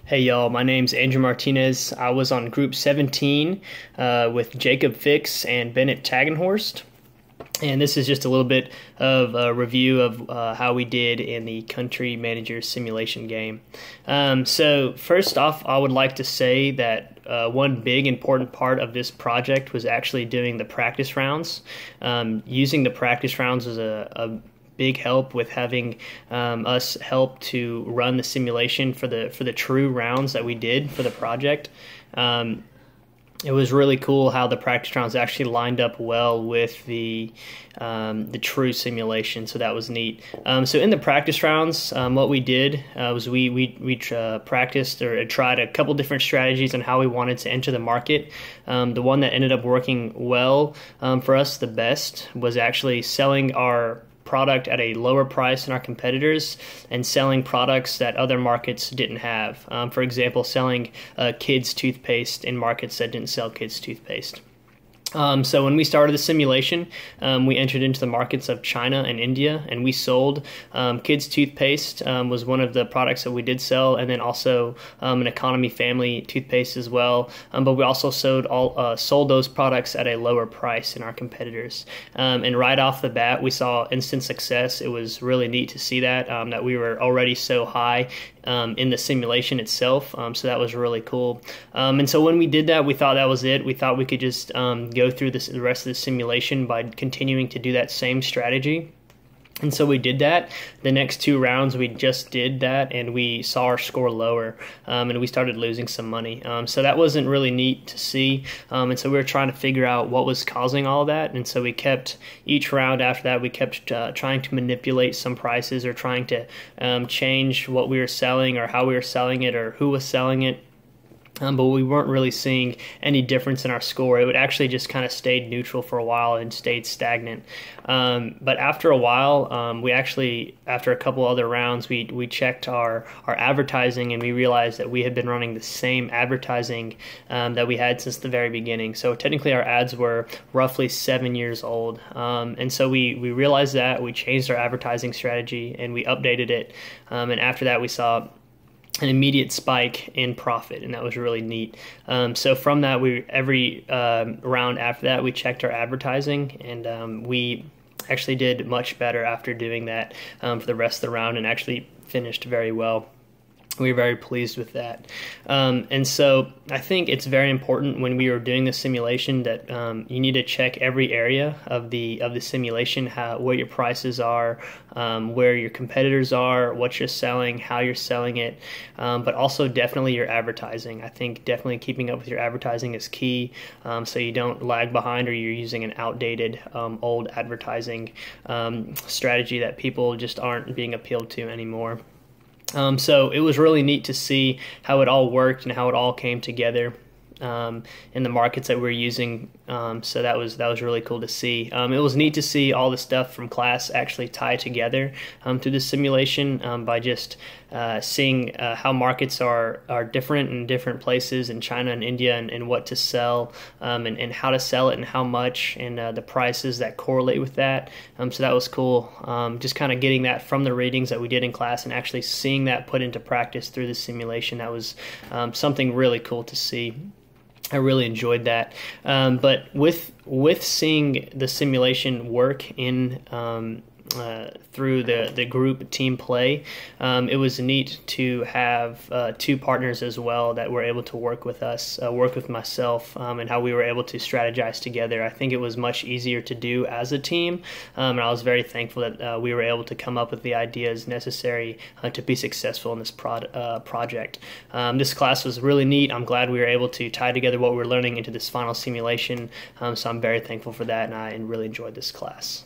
Hey y'all, my name's Andrew Martinez. I was on Group 17 with Jacob Fix and Bennett Tagenhorst. And this is just a little bit of a review of how we did in the Country Manager Simulation game. So first off, I would like to say that one big important part of this project was actually doing the practice rounds. Using the practice rounds was a big help with having us help to run the simulation for the true rounds that we did for the project. It was really cool how the practice rounds actually lined up well with the true simulation, so that was neat. So in the practice rounds, what we did was we practiced or tried a couple different strategies on how we wanted to enter the market. The one that ended up working well for us the best was actually selling our product at a lower price than our competitors and selling products that other markets didn't have. For example, selling kids toothpaste in markets that didn't sell kids toothpaste. So when we started the simulation, we entered into the markets of China and India, and we sold kids toothpaste was one of the products that we did sell, and then also an economy family toothpaste as well. But we also sold those products at a lower price than our competitors. And right off the bat, we saw instant success. It was really neat to see that we were already so high in the simulation itself. So that was really cool. And so when we did that, we thought that was it. We thought we could just go through the rest of the simulation by continuing to do that same strategy. And so we did that. The next two rounds, we just did that, and we saw our score lower, and we started losing some money. So that wasn't really neat to see. And so we were trying to figure out what was causing all that. And so we kept, each round after that, we kept trying to manipulate some prices or trying to change what we were selling or how we were selling it or who was selling it. But we weren't really seeing any difference in our score. It would actually just kind of stayed neutral for a while and stayed stagnant. But after a while, we actually, after a couple other rounds, we checked our advertising, and we realized that we had been running the same advertising that we had since the very beginning. So technically our ads were roughly 7 years old. And so we realized that, we changed our advertising strategy, and we updated it. And after that, we saw an immediate spike in profit, and that was really neat. So from that, every round after that, we checked our advertising, and we actually did much better after doing that for the rest of the round, and actually finished very well. We were very pleased with that. And so I think it's very important when we are doing the simulation that you need to check every area of the simulation, where your prices are, where your competitors are, what you're selling, how you're selling it, but also definitely your advertising. I think definitely keeping up with your advertising is key, so you don't lag behind or you're using an outdated old advertising strategy that people just aren't being appealed to anymore. So it was really neat to see how it all worked and how it all came together in the markets that we're using. So that was really cool to see. It was neat to see all the stuff from class actually tie together through the simulation by just seeing how markets are different in different places in China and India, and what to sell, and how to sell it and how much, and the prices that correlate with that. So that was cool. Just kind of getting that from the readings that we did in class and actually seeing that put into practice through the simulation. That was something really cool to see. I really enjoyed that. But with seeing the simulation work in through the group team play, it was neat to have two partners as well that were able to work with us, work with myself, and how we were able to strategize together. I think it was much easier to do as a team, and I was very thankful that we were able to come up with the ideas necessary to be successful in this project. This class was really neat. I'm glad we were able to tie together what we were learning into this final simulation, so I'm very thankful for that, and I really enjoyed this class.